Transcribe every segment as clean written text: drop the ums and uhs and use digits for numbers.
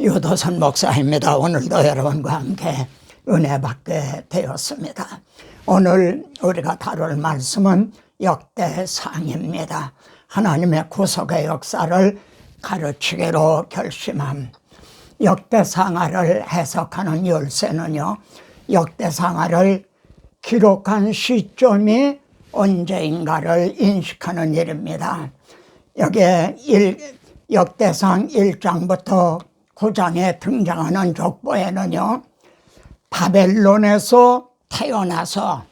유도선 목사입니다. 오늘도 여러분과 함께 은혜 받게 되었습니다. 오늘 우리가 다룰 말씀은 역대상입니다. 하나님의 구속의 역사를 가르치기로 결심함. 역대상하를 해석하는 열쇠는요, 역대상하를 기록한 시점이 언제인가를 인식하는 일입니다. 여기에 역대상 1장부터 9장에 등장하는 족보에는요, 바벨론에서 태어나서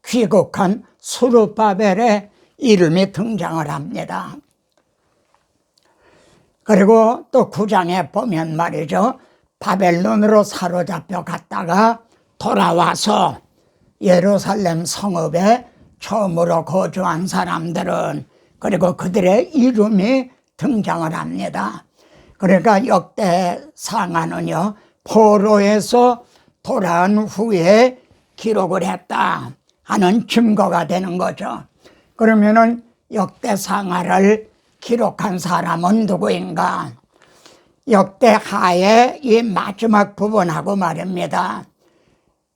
귀국한 스룹바벨의 이름이 등장을 합니다. 그리고 또 9장에 보면 말이죠, 바벨론으로 사로잡혀 갔다가 돌아와서 예루살렘 성읍에 처음으로 거주한 사람들은, 그리고 그들의 이름이 등장을 합니다. 그러니까 역대상하는요, 포로에서 돌아온 후에 기록을 했다 하는 증거가 되는 거죠. 그러면은 역대상하를 기록한 사람은 누구인가? 역대하의 이 마지막 부분하고 말입니다.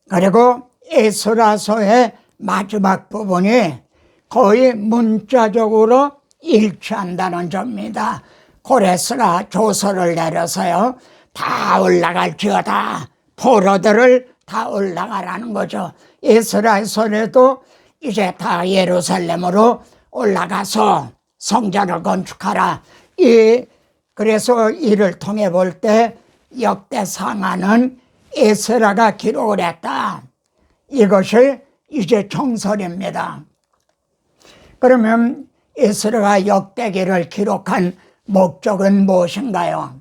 그리고 에스라서의 마지막 부분이 거의 문자적으로 일치한다는 점입니다. 고레스가 조서를 내려서요, 다 올라갈지어다, 포로들을 다 올라가라는 거죠. 에스라서에도 이제 다 예루살렘으로 올라가서 성전을 건축하라. 그래서 이를 통해 볼 때 역대상하는 에스라가 기록을 했다. 이것이 이제 정설입니다. 그러면 에스라가 역대기를 기록한 목적은 무엇인가요?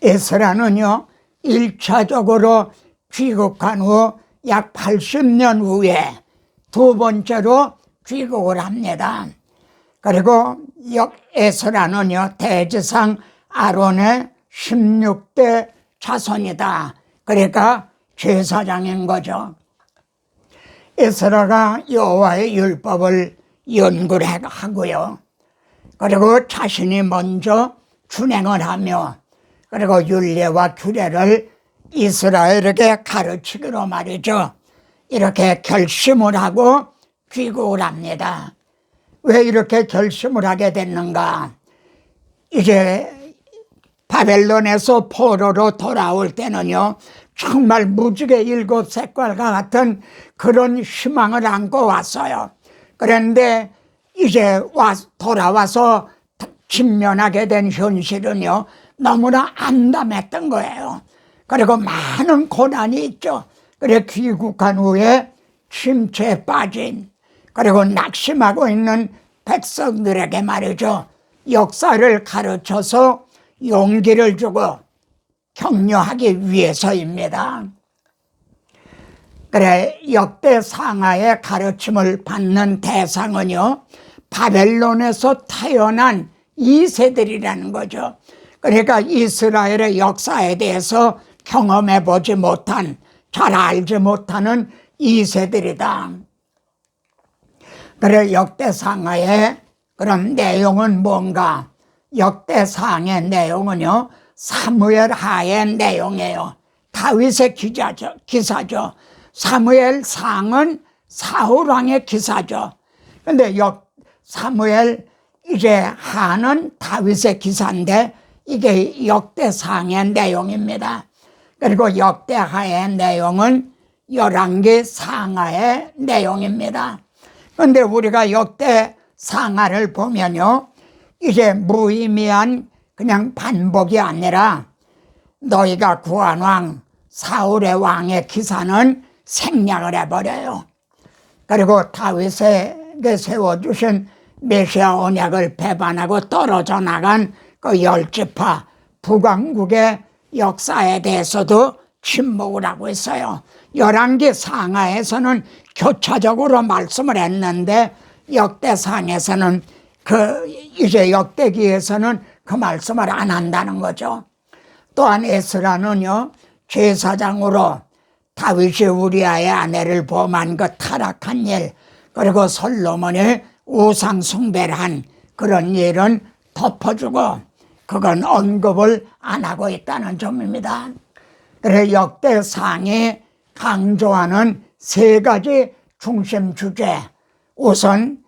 에스라는요, 1차적으로 귀국한 후 약 80년 후에 두 번째로 귀국을 합니다. 그리고 에스라는요, 대제사장 아론의 16대 자손이다. 그러니까 제사장인 거죠. 에스라가 여호와의 율법을 연구를 하고요, 그리고 자신이 먼저 준행을 하며, 그리고 율례와 규례를 이스라엘에게 가르치기로 말이죠, 이렇게 결심을 하고 귀국을 합니다. 왜 이렇게 결심을 하게 됐는가? 이제 바벨론에서 포로로 돌아올 때는요, 정말 무지개 7색깔과 같은 그런 희망을 안고 왔어요. 그런데 이제 돌아와서 직면하게 된 현실은요, 너무나 암담했던 거예요. 그리고 많은 고난이 있죠. 그래 귀국한 후에 침체에 빠진, 그리고 낙심하고 있는 백성들에게 말이죠, 역사를 가르쳐서 용기를 주고 격려하기 위해서입니다. 그래 역대상하의 가르침을 받는 대상은요, 바벨론에서 태어난 2세들이라는 거죠. 그러니까 이스라엘의 역사에 대해서 경험해 보지 못한, 잘 알지 못하는 2세들이다. 그래 역대상하의 그럼 내용은 뭔가? 역대상의 내용은요, 사무엘 하의 내용이에요. 다윗의 기사죠. 사무엘 상은 사울 왕의 기사죠. 근데 사무엘 이제 하는 다윗의 기사인데 이게 역대상의 내용입니다. 그리고 역대하의 내용은 열왕기 상하의 내용입니다. 그런데 우리가 역대상하를 보면요, 이제 무의미한 그냥 반복이 아니라 너희가 구한 왕 사울의 왕의 기사는 생략을 해버려요. 그리고 다윗에게 세워주신 메시아 언약을 배반하고 떨어져 나간 그 10지파 북왕국의 역사에 대해서도 침묵을 하고 있어요. 열왕기 상하에서는 교차적으로 말씀을 했는데 역대상에서는 이제 역대기에서는 그 말씀을 안 한다는 거죠. 또한 에스라는요, 제사장으로 다윗이 우리아의 아내를 범한 그 타락한 일, 그리고 솔로몬의 우상 숭배를 한 그런 일은 덮어주고, 그건 언급을 안 하고 있다는 점입니다. 그래서 역대상이 강조하는 세 가지 중심 주제, 우선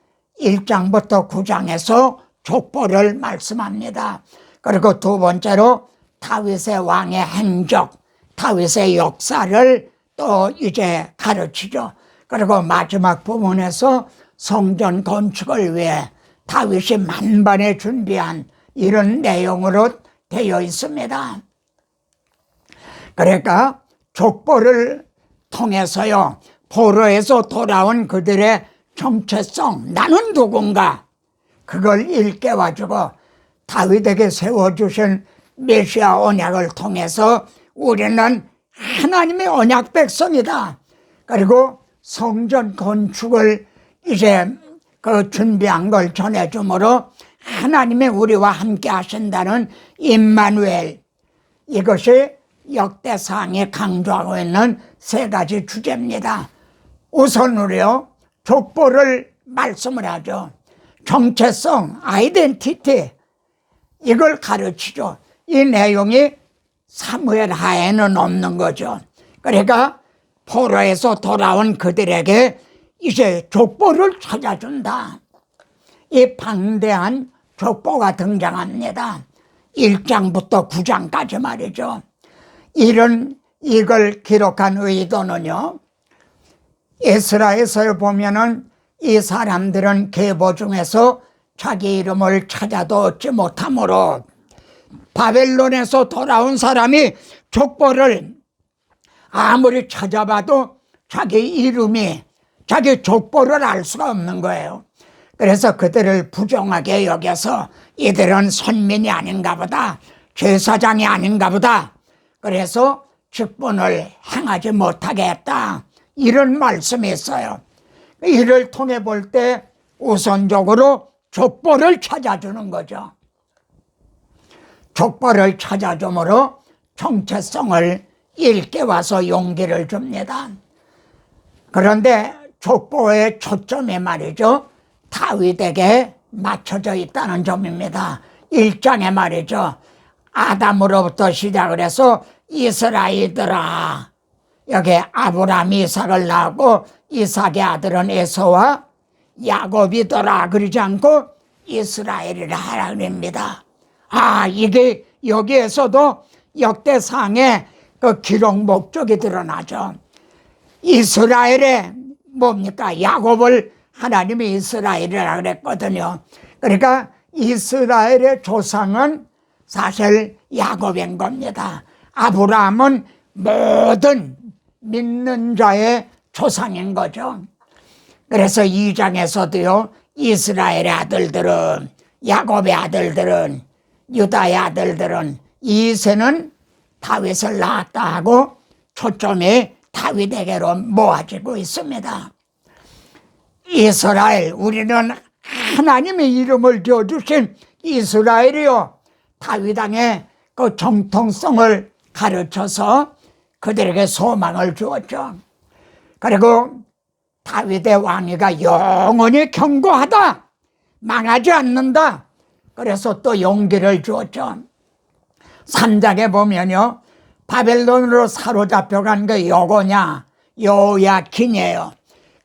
1장부터 9장에서 족보를 말씀합니다. 그리고 두 번째로 다윗의 왕의 행적, 다윗의 역사를 또 이제 가르치죠. 그리고 마지막 부분에서 성전 건축을 위해 다윗이 만반에 준비한 이런 내용으로 되어 있습니다. 그러니까 족보를 통해서요, 포로에서 돌아온 그들의 정체성, 나는 누군가, 그걸 일깨워주고 다윗에게 세워주신 메시아 언약을 통해서 우리는 하나님의 언약 백성이다. 그리고 성전 건축을 이제 그 준비한 걸 전해주므로 하나님의 우리와 함께 하신다는 임마누엘, 이것이 역대상에 강조하고 있는 세 가지 주제입니다. 우선으로요, 족보를 말씀을 하죠. 정체성, 아이덴티티, 이걸 가르치죠. 이 내용이 사무엘 하에는 없는 거죠. 그러니까 포로에서 돌아온 그들에게 이제 족보를 찾아준다. 이 방대한 족보가 등장합니다. 1장부터 9장까지 말이죠. 이걸 기록한 의도는요, 에스라에서 보면은 이 사람들은 계보 중에서 자기 이름을 찾아도 얻지 못하므로 바벨론에서 돌아온 사람이 족보를 아무리 찾아봐도 자기 이름이, 자기 족보를 알 수가 없는 거예요. 그래서 그들을 부정하게 여겨서 이들은 선민이 아닌가 보다, 제사장이 아닌가 보다, 그래서 직분을 행하지 못하게 했다, 이런 말씀이 있어요. 이를 통해 볼 때 우선적으로 족보를 찾아주는 거죠. 족보를 찾아줌으로 정체성을 일깨워서 용기를 줍니다. 그런데 족보의 초점이 말이죠, 다윗에게 맞춰져 있다는 점입니다. 1장에 말이죠, 아담으로부터 시작을 해서 이스라엘들아, 여기 아브라함이 이삭을 낳고 이삭의 아들은 에서와 야곱이더라 그러지 않고 이스라엘이라 하라 그럽니다. 이게 여기에서도 역대상의 그 기록 목적이 드러나죠. 이스라엘의 뭡니까? 야곱을 하나님이 이스라엘이라 그랬거든요. 그러니까 이스라엘의 조상은 사실 야곱인 겁니다. 아브라함은 모든 믿는 자의 조상인 거죠. 그래서 2장에서도요, 이스라엘의 아들들은, 야곱의 아들들은, 유다의 아들들은 이세는 다윗을 낳았다 하고 초점이 다윗에게로 모아지고 있습니다. 이스라엘, 우리는 하나님의 이름을 지어주신 이스라엘이요, 다윗왕의 그 정통성을 가르쳐서 그들에게 소망을 주었죠. 그리고 다윗의 왕위가 영원히 견고하다, 망하지 않는다, 그래서 또 용기를 주었죠. 3장에 보면요, 바벨론으로 사로잡혀간 게 여고냐, 요야긴이에요.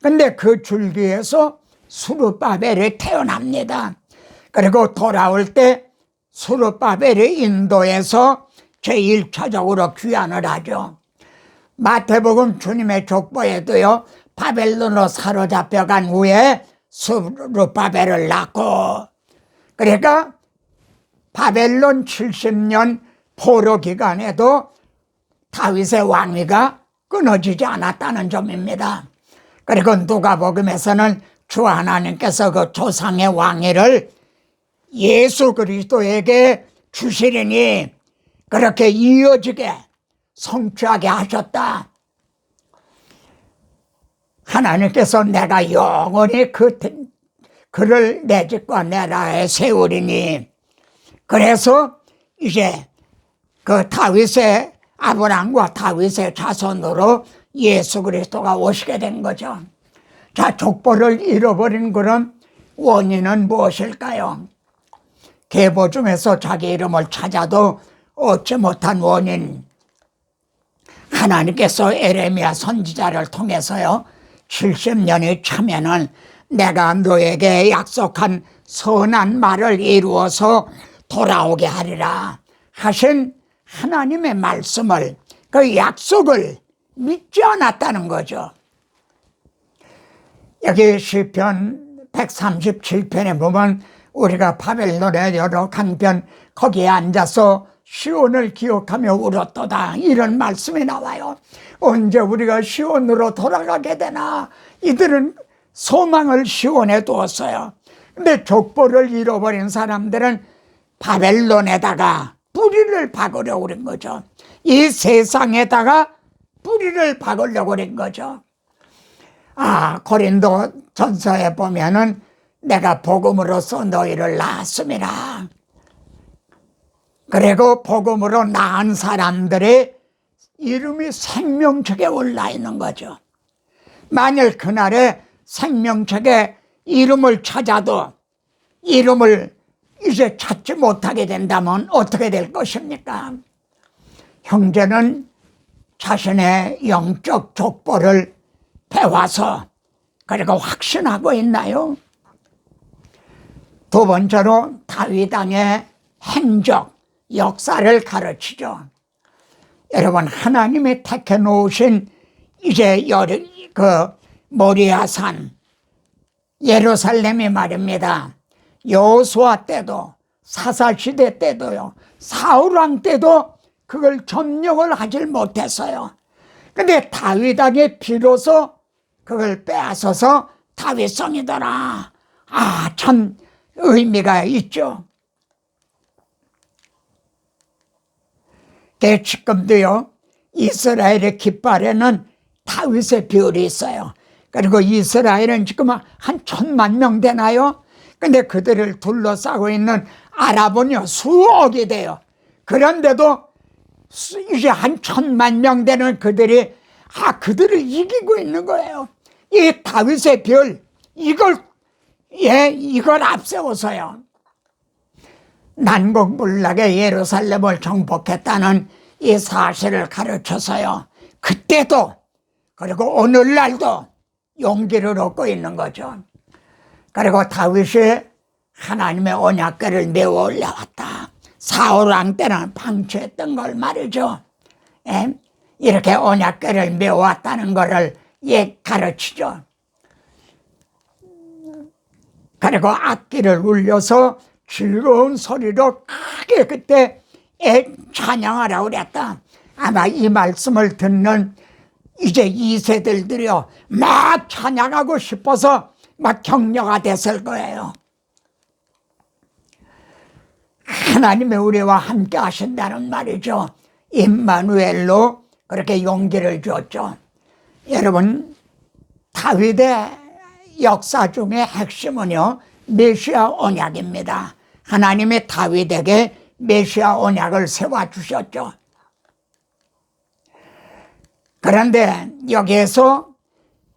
근데 그 줄기에서 수르바벨이 태어납니다. 그리고 돌아올 때 수르바벨이 인도에서 제1차적으로 귀환을 하죠. 마태복음 주님의 족보에도요, 바벨론으로 사로잡혀간 후에 수르바벨을 낳고, 그러니까 바벨론 70년 포로 기간에도 다윗의 왕위가 끊어지지 않았다는 점입니다. 그리고 누가복음에서는 주 하나님께서 그 조상의 왕위를 예수 그리스도에게 주시리니 그렇게 이어지게 성취하게 하셨다. 하나님께서 내가 영원히 그를 내 집과 내 나라에 세우리니, 그래서 이제 그 다윗의 아브라함과 다윗의 자손으로 예수 그리스도가 오시게 된 거죠. 자, 족보를 잃어버린 그런 원인은 무엇일까요? 계보 중에서 자기 이름을 찾아도 얻지 못한 원인, 하나님께서 에레미야 선지자를 통해서요 70년이 차면은 내가 너에게 약속한 선한 말을 이루어서 돌아오게 하리라 하신 하나님의 말씀을, 그 약속을 믿지 않았다는 거죠. 여기 시편 137편에 보면 우리가 바벨론의 여러 강변 거기에 앉아서 시온을 기억하며 울었도다 이런 말씀이 나와요. 언제 우리가 시온으로 돌아가게 되나. 이들은 소망을 시온에 두었어요. 근데 족보를 잃어버린 사람들은 바벨론에다가 뿌리를 박으려고 그런 거죠. 이 세상에다가 뿌리를 박으려고 그런 거죠. 고린도 전서에 보면은 내가 복음으로써 너희를 낳았음이라. 그리고 복음으로 낳은 사람들의 이름이 생명책에 올라 있는 거죠. 만일 그날에 생명책에 이름을 찾아도 이름을 이제 찾지 못하게 된다면 어떻게 될 것입니까? 형제는 자신의 영적 족보를 배워서 그리고 확신하고 있나요? 두 번째로 다윗 왕의 행적, 역사를 가르치죠. 여러분, 하나님이 택해 놓으신 이제 모리아산 예루살렘이 말입니다. 여호수아 때도 사사시대 때도요, 사울왕 때도 그걸 점령을 하질 못했어요. 근데 다윗 왕이 비로소 그걸 빼앗아서 다윗성이더라. 참 의미가 있죠. 지금도요 이스라엘의 깃발에는 다윗의 별이 있어요. 그리고 이스라엘은 지금 한 1000만 되나요? 근데 그들을 둘러싸고 있는 아랍은요 수억이 돼요. 그런데도 이제 한 1000만 되는 그들이 그들을 이기고 있는 거예요. 이 다윗의 별, 이걸 앞세워서요 난공불락의 예루살렘을 정복했다는 이 사실을 가르쳐서요 그때도 그리고 오늘날도 용기를 얻고 있는 거죠. 그리고 다윗이 하나님의 언약궤를 메워 올려왔다. 사울왕 때는 방치했던 걸 말이죠. 이렇게 언약궤를 메워왔다는 것을 가르치죠. 그리고 악기를 울려서 즐거운 소리로 크게 그때 찬양하라고 그랬다. 아마 이 말씀을 듣는 이제 2세들들이요 막 찬양하고 싶어서 막 격려가 됐을 거예요. 하나님이 우리와 함께 하신다는 말이죠. 임마누엘로 그렇게 용기를 줬죠. 여러분, 다윗의 역사 중에 핵심은요 메시아 언약입니다. 하나님이 다윗에게 메시아 언약을 세워주셨죠. 그런데 여기에서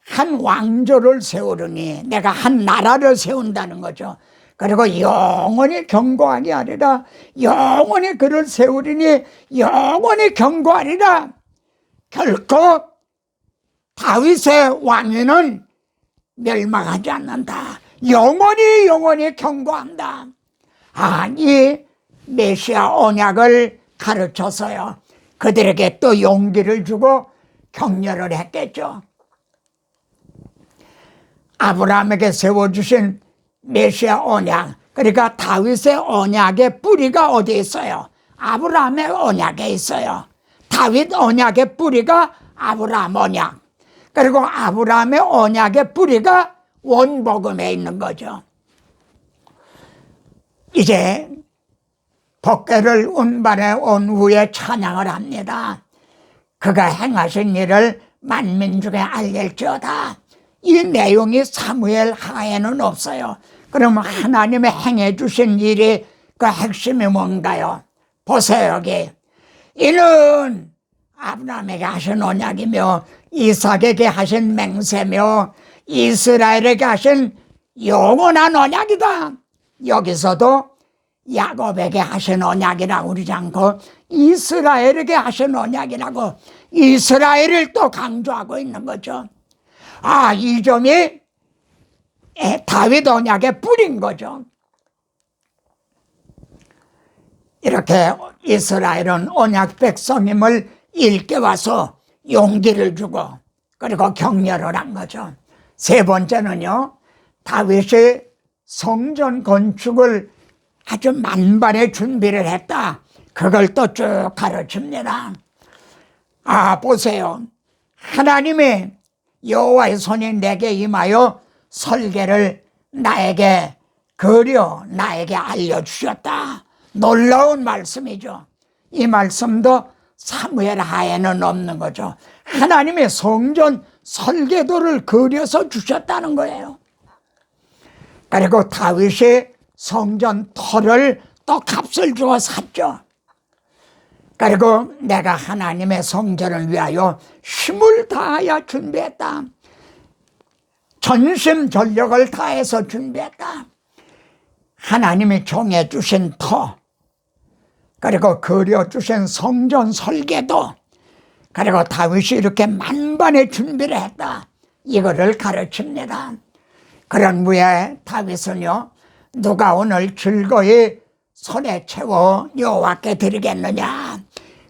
한 왕조를 세우려니 내가 한 나라를 세운다는 거죠. 그리고 영원히 경고하게 하리라. 영원히 그를 세우리니 영원히 경고하리라. 결코 다윗의 왕위는 멸망하지 않는다. 영원히 경고한다. 이 메시아 언약을 가르쳐서요 그들에게 또 용기를 주고 격려를 했겠죠. 아브라함에게 세워주신 메시아 언약, 그러니까 다윗의 언약의 뿌리가 어디에 있어요? 아브라함의 언약에 있어요. 다윗 언약의 뿌리가 아브라함 언약, 그리고 아브라함의 언약의 뿌리가 원복음에 있는 거죠. 이제 법궤를 운반해 온 후에 찬양을 합니다. 그가 행하신 일을 만민 중에 알릴지어다. 이 내용이 사무엘 하에는 없어요. 그러면 하나님의 행해 주신 일이 그 핵심이 뭔가요? 보세요. 여기 이는 아브라함에게 하신 언약이며 이삭에게 하신 맹세며 이스라엘에게 하신 영원한 언약이다. 여기서도 야곱에게 하신 언약이라고 그러지 않고 이스라엘에게 하신 언약이라고 이스라엘을 또 강조하고 있는 거죠. 이 점이 다윗 언약의 뿌린 거죠. 이렇게 이스라엘은 언약 백성임을 일깨워서 용기를 주고 그리고 격려를 한 거죠. 세 번째는요, 다윗이 성전 건축을 아주 만반의 준비를 했다. 그걸 또 쭉 가르칩니다. 보세요. 하나님이 여호와의 손이 내게 임하여 설계를 나에게 그려 나에게 알려주셨다. 놀라운 말씀이죠. 이 말씀도 사무엘 하에는 없는 거죠. 하나님의 성전 설계도를 그려서 주셨다는 거예요. 그리고 다윗이 성전 터를 또 값을 주어 샀죠. 그리고 내가 하나님의 성전을 위하여 힘을 다하여 준비했다. 전심전력을 다해서 준비했다. 하나님이 정해주신 터, 그리고 그려주신 성전 설계도, 그리고 다윗이 이렇게 만반의 준비를 했다. 이거를 가르칩니다. 그런 후에 다윗은요, 누가 오늘 즐거이 손에 채워 여호와께 드리겠느냐.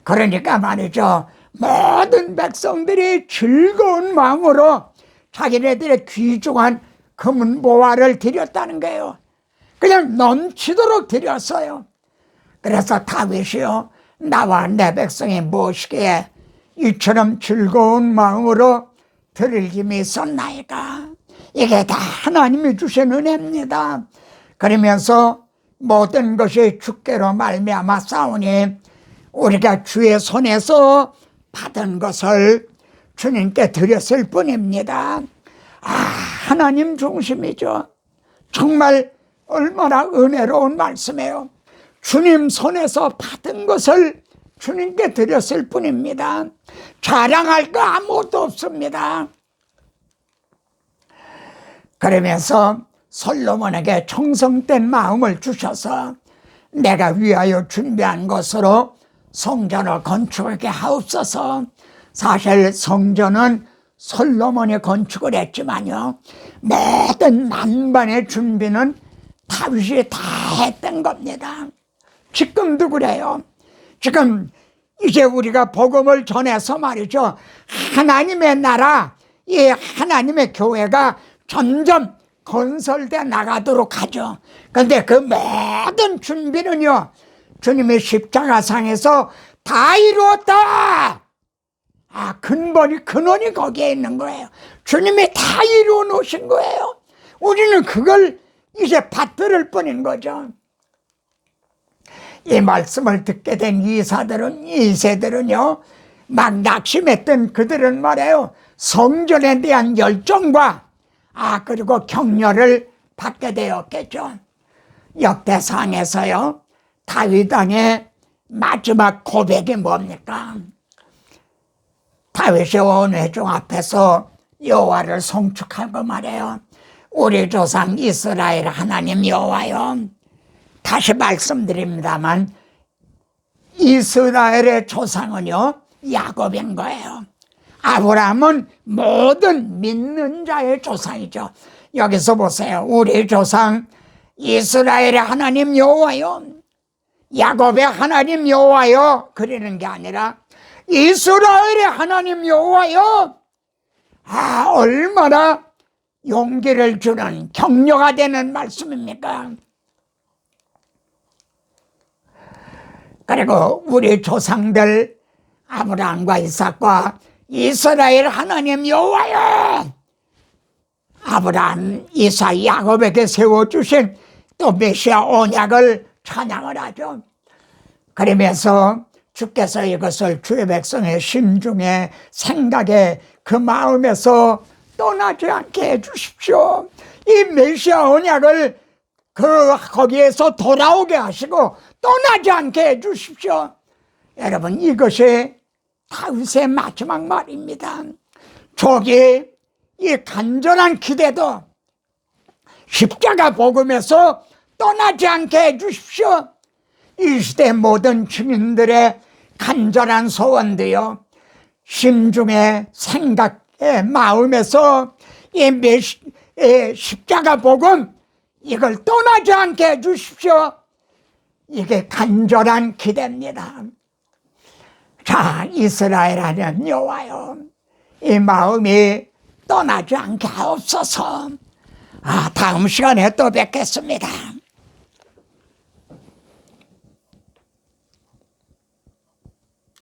그러니까 말이죠, 모든 백성들이 즐거운 마음으로 자기네들의 귀중한 금은 보화를 드렸다는 거예요. 그냥 넘치도록 드렸어요. 그래서 다윗이요, 나와 내 백성이 무엇이기에 이처럼 즐거운 마음으로 드릴 힘이 있었나이까. 이게 다 하나님이 주신 은혜입니다. 그러면서 모든 것이 주께로 말미암아 싸우니 우리가 주의 손에서 받은 것을 주님께 드렸을 뿐입니다. 하나님 중심이죠. 정말 얼마나 은혜로운 말씀이에요. 주님 손에서 받은 것을 주님께 드렸을 뿐입니다. 자랑할 거 아무것도 없습니다. 그러면서 솔로몬에게 청성된 마음을 주셔서 내가 위하여 준비한 것으로 성전을 건축하게 하옵소서. 사실 성전은 솔로몬이 건축을 했지만요, 모든 만반의 준비는 다윗이 다 했던 겁니다. 지금도 그래요. 지금 이제 우리가 복음을 전해서 말이죠, 하나님의 나라, 이 하나님의 교회가 점점 건설돼 나가도록 하죠. 그런데 그 모든 준비는요, 주님의 십자가상에서 다 이루었다. 근원이 거기에 있는 거예요. 주님이 다 이루어 놓으신 거예요. 우리는 그걸 이제 받들을 뿐인 거죠. 이 말씀을 듣게 된 이세들은요, 막 낙심했던 그들은 말이에요, 성전에 대한 열정과 그리고 격려를 받게 되었겠죠. 역대상에서요, 다윗 왕의 마지막 고백이 뭡니까? 다윗이 온 회중 앞에서 여호와를 송축하고 말해요. 우리 조상 이스라엘 하나님 여호와여. 다시 말씀드립니다만 이스라엘의 조상은요, 야곱인 거예요. 아브라함은 모든 믿는 자의 조상이죠. 여기서 보세요. 우리 조상 이스라엘의 하나님 여호와여, 야곱의 하나님 여호와여 그러는 게 아니라 이스라엘의 하나님 여호와여. 얼마나 용기를 주는, 격려가 되는 말씀입니까? 그리고 우리 조상들 아브라함과 이삭과 이스라엘 하나님 여호와여, 아브라함, 이삭, 야곱에게 세워주신 또 메시아 언약을 찬양을 하죠. 그러면서 주께서 이것을 주의 백성의 심중에, 생각에, 그 마음에서 떠나지 않게 해주십시오. 이 메시아 언약을 거기에서 돌아오게 하시고 떠나지 않게 해주십시오. 여러분, 이것이 다윗의 마지막 말입니다. 저기 이 간절한 기대도 십자가 복음에서 떠나지 않게 해주십시오. 이 시대 모든 주민들의 간절한 소원도요, 심중의 생각의 마음에서 이 십자가 복음 이걸 떠나지 않게 해주십시오. 이게 간절한 기대입니다. 자, 이스라엘 하나님 여호와여, 이 마음이 떠나지 않게 하옵소서. 다음 시간에 또 뵙겠습니다.